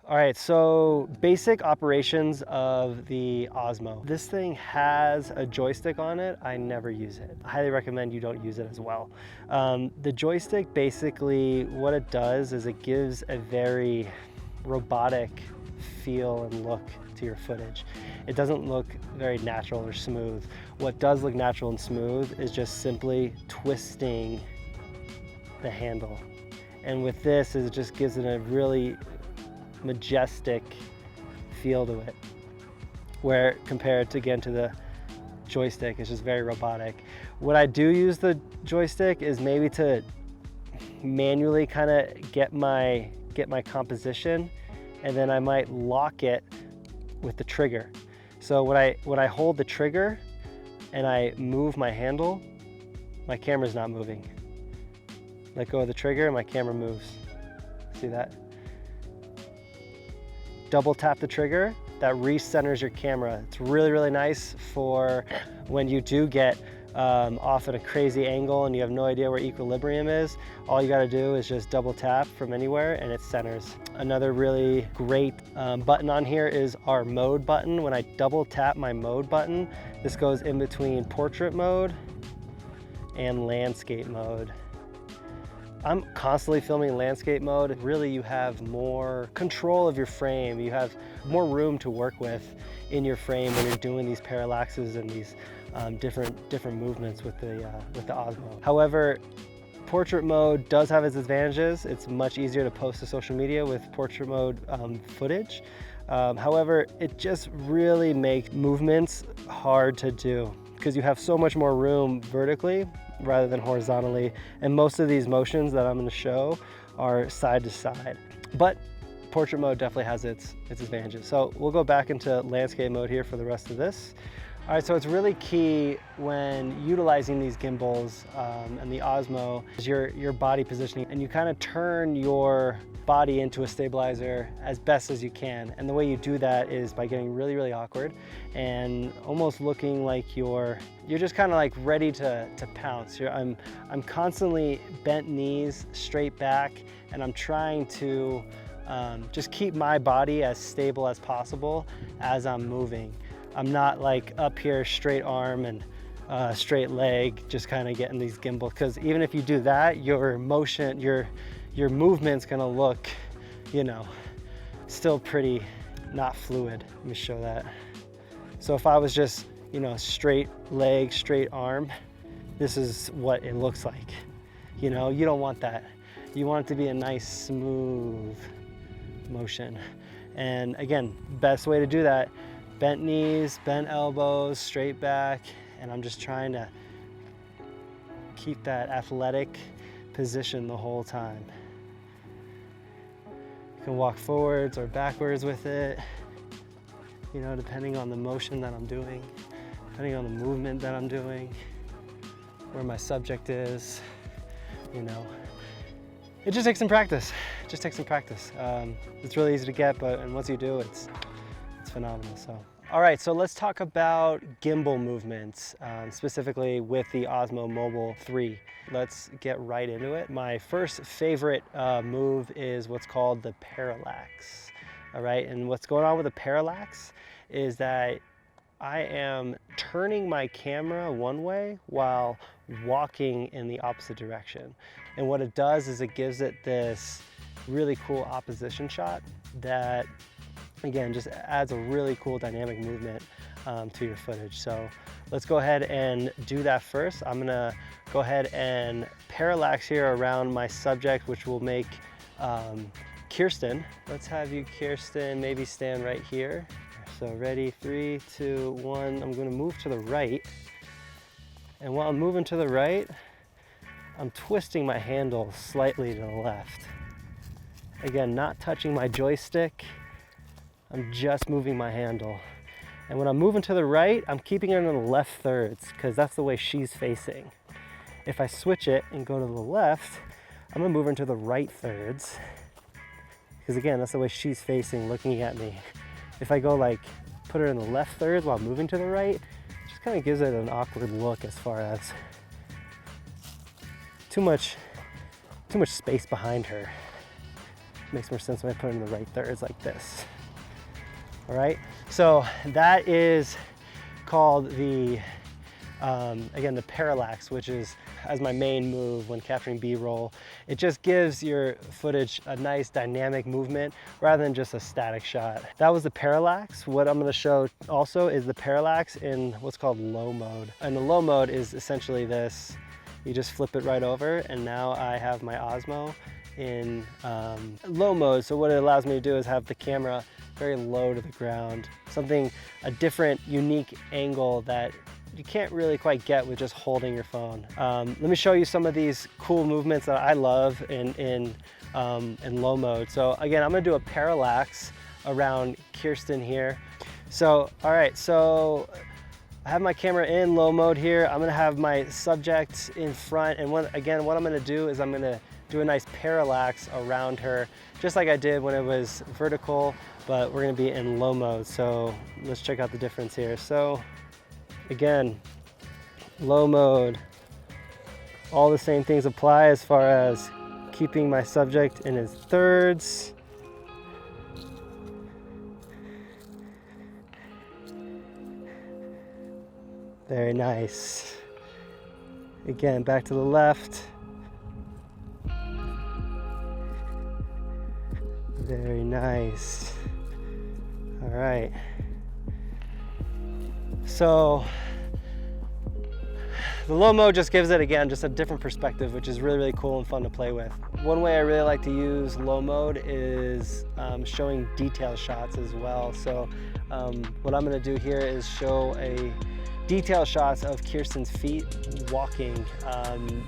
All right, so basic operations of the Osmo. This thing has a joystick on it. I never use it. I highly recommend you don't use it as well. The joystick, basically what it does is it gives a very robotic feel and look to your footage. It doesn't look very natural or smooth. What does look natural and smooth is just simply twisting the handle. And with this, it just gives it a really majestic feel to it, where compared to, again, to the joystick, it's just very robotic. What I do use the joystick is maybe to manually kind of get my composition, and then I might lock it with the trigger. So when I hold the trigger and I move my handle, my camera's not moving. Let go of the trigger and my camera moves. See that? Double tap the trigger, that recenters your camera. It's really, really nice for when you do get off at a crazy angle and you have no idea where equilibrium is. All you gotta do is just double tap from anywhere and it centers. Another really great button on here is our mode button. When I double tap my mode button, this goes in between portrait mode and landscape mode. I'm constantly filming landscape mode. Really, you have more control of your frame. You have more room to work with in your frame when you're doing these parallaxes and these different movements with the Osmo. However, portrait mode does have its advantages. It's much easier to post to social media with portrait mode footage. However, it just really makes movements hard to do because you have so much more room vertically rather than horizontally. And most of these motions that I'm gonna show are side to side. But portrait mode definitely has its advantages. So we'll go back into landscape mode here for the rest of this. All right, so it's really key when utilizing these gimbals and the Osmo is your body positioning, and you kind of turn your body into a stabilizer as best as you can. And the way you do that is by getting really, really awkward and almost looking like you're just kind of like ready to pounce. I'm constantly bent knees, straight back, and I'm trying to just keep my body as stable as possible as I'm moving. I'm not like up here straight arm and straight leg, just kind of getting these gimbals, because even if you do that, your motion, your movement's gonna look, you know, still pretty not fluid. Let me show that. So if I was just, you know, straight leg, straight arm, this is what it looks like. You know, you don't want that. You want it to be a nice, smooth motion. And again, best way to do that, bent knees, bent elbows, straight back, and I'm just trying to keep that athletic position the whole time. You can walk forwards or backwards with it, you know, depending on the motion that I'm doing, depending on the movement that I'm doing, where my subject is, you know. It just takes some practice. It just takes some practice. It's really easy to get, and once you do, it's phenomenal. So, all right, so let's talk about gimbal movements, specifically with the Osmo Mobile 3. Let's get right into it. My first favorite move is what's called the Parallax. All right, and what's going on with the Parallax is that I am turning my camera one way while walking in the opposite direction. And what it does is it gives it this really cool opposition shot that, again, just adds a really cool dynamic movement to your footage. So let's go ahead and do that first. I'm gonna go ahead and parallax here around my subject, which will make Kirsten. Let's have you, Kirsten, maybe stand right here. So ready, 3, 2, 1. I'm gonna move to the right. And while I'm moving to the right, I'm twisting my handle slightly to the left. Again, not touching my joystick. I'm just moving my handle. And when I'm moving to the right, I'm keeping it in the left thirds because that's the way she's facing. If I switch it and go to the left, I'm gonna move her into the right thirds because again, that's the way she's facing, looking at me. If I go like, put her in the left thirds while moving to the right, it just kind of gives it an awkward look as far as too much space behind her. Makes more sense when I put it in the right thirds like this. All right, so that is called the, again, the Parallax, which is as my main move when capturing B-roll. It just gives your footage a nice dynamic movement rather than just a static shot. That was the Parallax. What I'm gonna show also is the Parallax in what's called low mode. And the low mode is essentially this. You just flip it right over, and now I have my Osmo in low mode. So what it allows me to do is have the camera very low to the ground, a different, unique angle that you can't really quite get with just holding your phone. Let me show you some of these cool movements that I love in low mode. So again, I'm gonna do a parallax around Kirsten here. So, all right, so I have my camera in low mode here. I'm gonna have my subject in front, and what I'm gonna do is I'm gonna do a nice parallax around her, just like I did when it was vertical, but we're gonna be in low mode. So let's check out the difference here. So again, low mode, all the same things apply as far as keeping my subject in his thirds. Very nice. Again, back to the left. Very nice. All right. So the low mode just gives it, again, just a different perspective, which is really, really cool and fun to play with. One way I really like to use low mode is showing detail shots as well. So what I'm gonna do here is show a detail shots of Kirsten's feet walking.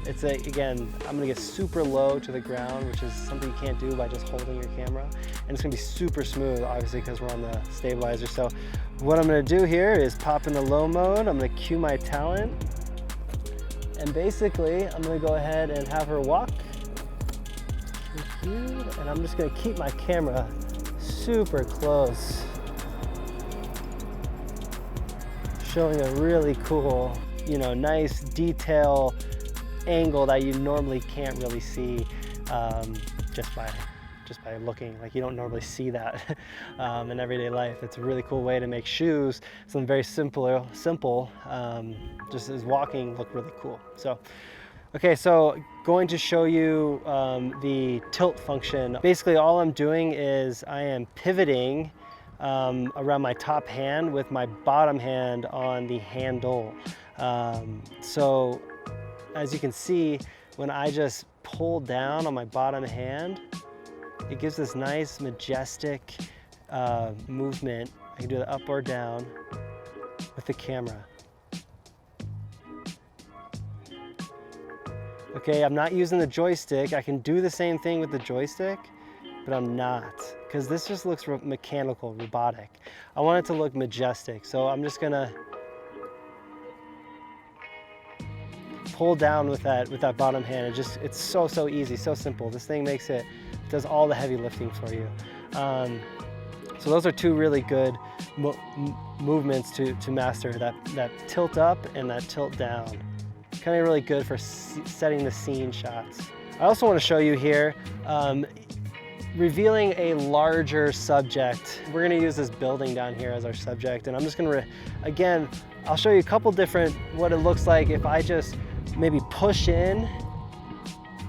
Again, I'm gonna get super low to the ground, which is something you can't do by just holding your camera. And it's gonna be super smooth, obviously, because we're on the stabilizer. So what I'm gonna do here is pop into low mode. I'm gonna cue my talent. And basically, I'm gonna go ahead and have her walk. And I'm just gonna keep my camera super close, showing a really cool, nice detail angle that you normally can't really see just by looking. Like, you don't normally see that in everyday life. It's a really cool way to make shoes, something very simple, just as walking, look really cool. So, okay, so going to show you the tilt function. Basically, all I'm doing is I am pivoting around my top hand with my bottom hand on the handle. So as you can see, when I just pull down on my bottom hand, it gives this nice majestic movement. I can do the up or down with the camera. Okay, I'm not using the joystick. I can do the same thing with the joystick, but I'm not, because this just looks mechanical, robotic. I want it to look majestic, so I'm just gonna pull down with that bottom hand. It's so easy, so simple. This thing does all the heavy lifting for you. So those are two really good movements to master, that tilt up and that tilt down. Kind of really good for setting the scene shots. I also want to show you here, revealing a larger subject. We're gonna use this building down here as our subject, and I'm just gonna, again, I'll show you a couple different, what it looks like if I just maybe push in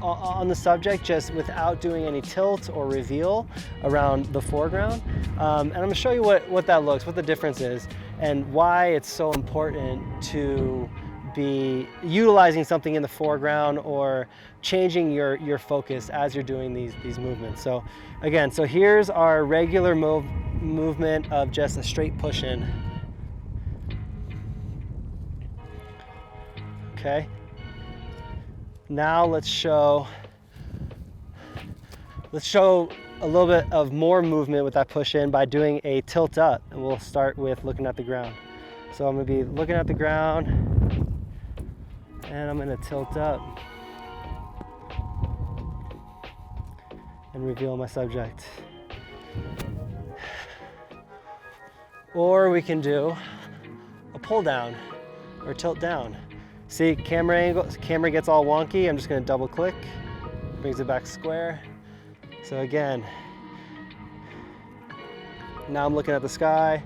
on the subject just without doing any tilt or reveal around the foreground. And I'm gonna show you what the difference is, and why it's so important to be utilizing something in the foreground or changing your focus as you're doing these movements. So again, so here's our regular movement of just a straight push in. Okay. Now let's show a little bit of more movement with that push in by doing a tilt up, and we'll start with looking at the ground. So I'm gonna be looking at the ground, and I'm gonna tilt up and reveal my subject. Or we can do a pull down or tilt down. See, camera gets all wonky. I'm just gonna double click, brings it back square, So again, now I'm looking at the sky.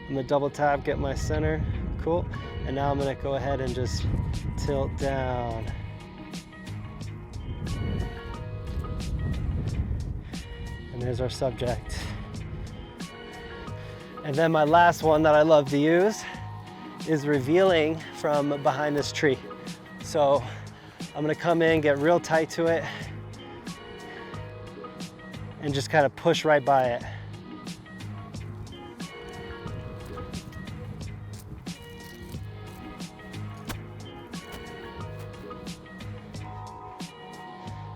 I'm gonna double tap, get my center, cool. And now I'm gonna go ahead and just tilt down. And there's our subject. And then my last one that I love to use is revealing from behind this tree. So I'm gonna come in, get real tight to it, and just kind of push right by it.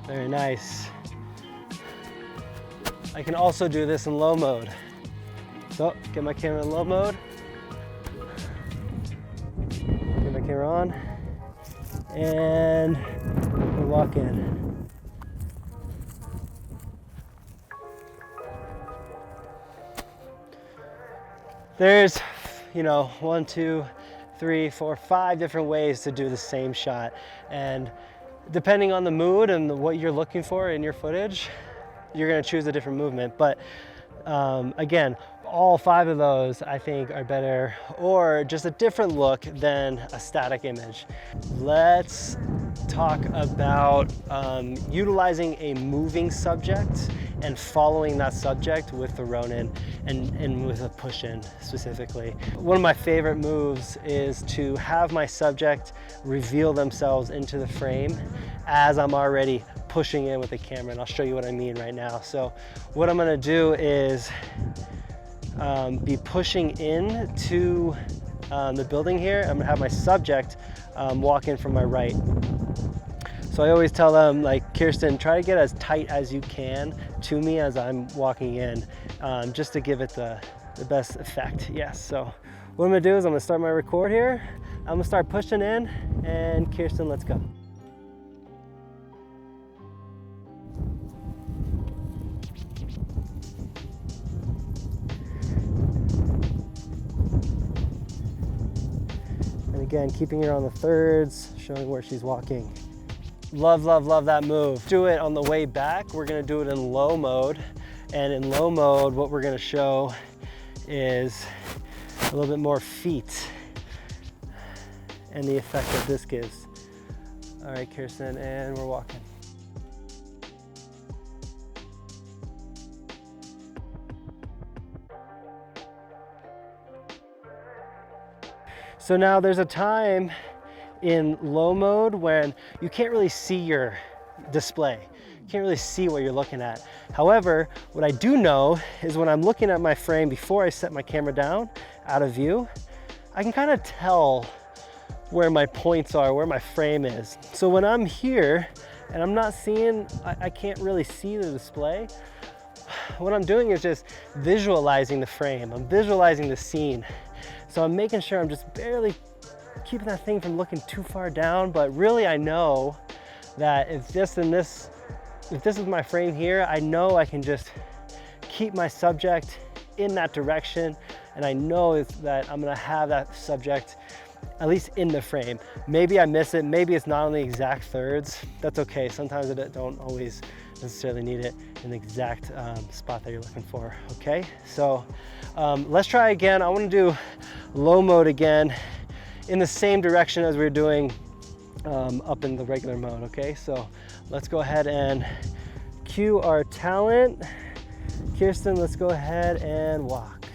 Very nice. I can also do this in low mode. So, get my camera in low mode. Get my camera on. And we walk in. There's, 1, 2, 3, 4, 5 different ways to do the same shot. And depending on the mood and what you're looking for in your footage, you're gonna choose a different movement. But again, all 5 of those I think are better, or just a different look than a static image. Let's talk about utilizing a moving subject and following that subject with the Ronin and with a push-in specifically. One of my favorite moves is to have my subject reveal themselves into the frame as I'm already pushing in with the camera, and I'll show you what I mean right now. So what I'm gonna do is be pushing in to the building here. I'm gonna have my subject walk in from my right. So I always tell them, like, Kirsten, try to get as tight as you can to me as I'm walking in, just to give it the best effect. Yes, so what I'm gonna do is I'm gonna start my record here. I'm gonna start pushing in, and Kirsten, let's go. And again, keeping her on the thirds, showing where she's walking. Love, love, love that move. Do it on the way back. We're gonna do it in low mode. And in low mode, what we're gonna show is a little bit more feet and the effect that this gives. All right, Kirsten, and we're walking. So now there's a time in low mode when you can't really see your display. You can't really see what you're looking at. However, what I do know is when I'm looking at my frame before I set my camera down out of view, I can kind of tell where my points are, where my frame is. So when I'm here and I'm not seeing, I can't really see the display, what I'm doing is just visualizing the frame. I'm visualizing the scene. So I'm making sure I'm just barely keeping that thing from looking too far down, but really I know that if this is my frame here, I know I can just keep my subject in that direction, and I know that I'm gonna have that subject at least in the frame. Maybe I miss it, maybe it's not on the exact thirds. That's okay, sometimes I don't always necessarily need it in the exact spot that you're looking for, okay? So let's try again. I wanna do low mode again in the same direction as we were doing up in the regular mode, okay? So let's go ahead and cue our talent. Kirsten, let's go ahead and walk.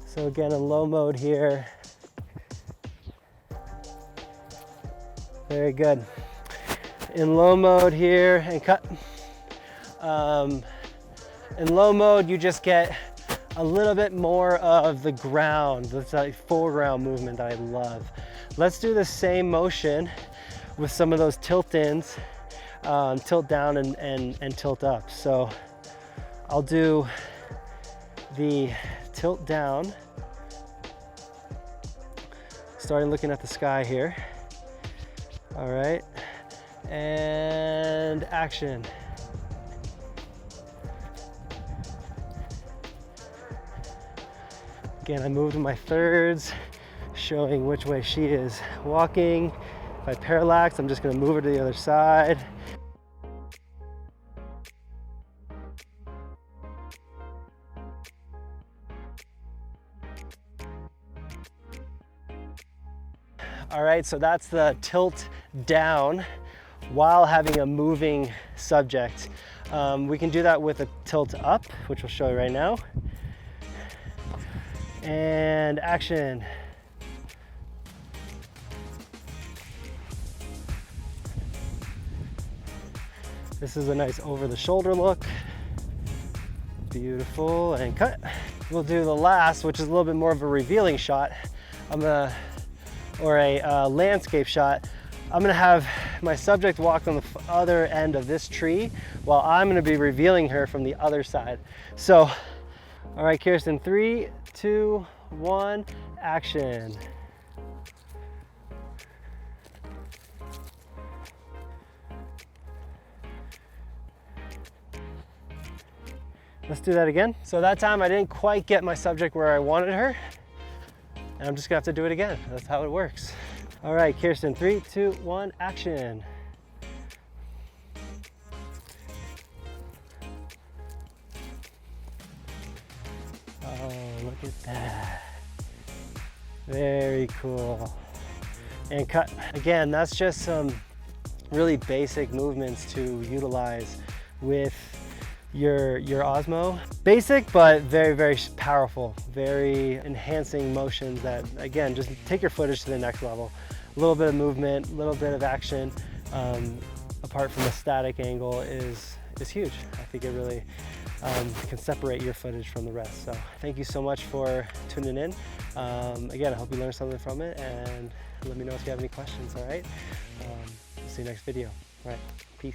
So again, in low mode here. Very good. In low mode here, and cut. In low mode, you just get a little bit more of the ground. That's a foreground movement that I love. Let's do the same motion with some of those tilt-ins, tilt down and tilt up. So I'll do the tilt down, starting looking at the sky here. All right, and action. Again, I moved my thirds, showing which way she is walking. If I parallax, I'm just gonna move her to the other side. All right, so that's the tilt down while having a moving subject. We can do that with a tilt up, which we'll show you right now. And action. This is a nice over the shoulder look. Beautiful, and cut. We'll do the last, which is a little bit more of a revealing shot. Or a landscape shot. I'm gonna have my subject walk on the other end of this tree while I'm gonna be revealing her from the other side. So, all right, Kirsten, 3, 2, 1, action. Let's do that again. So that time I didn't quite get my subject where I wanted her, and I'm just gonna have to do it again. That's how it works. All right, Kirsten, 3, 2, 1, action. Oh, look at that. Very cool. And cut. Again, that's just some really basic movements to utilize with your Osmo. Basic, but very, very powerful, very enhancing motions that, again, just take your footage to the next level. A little bit of movement, a little bit of action, apart from the static angle is huge. I think it really can separate your footage from the rest. So thank you so much for tuning in. Again, I hope you learned something from it, and let me know if you have any questions, all right? See you next video. All right, peace.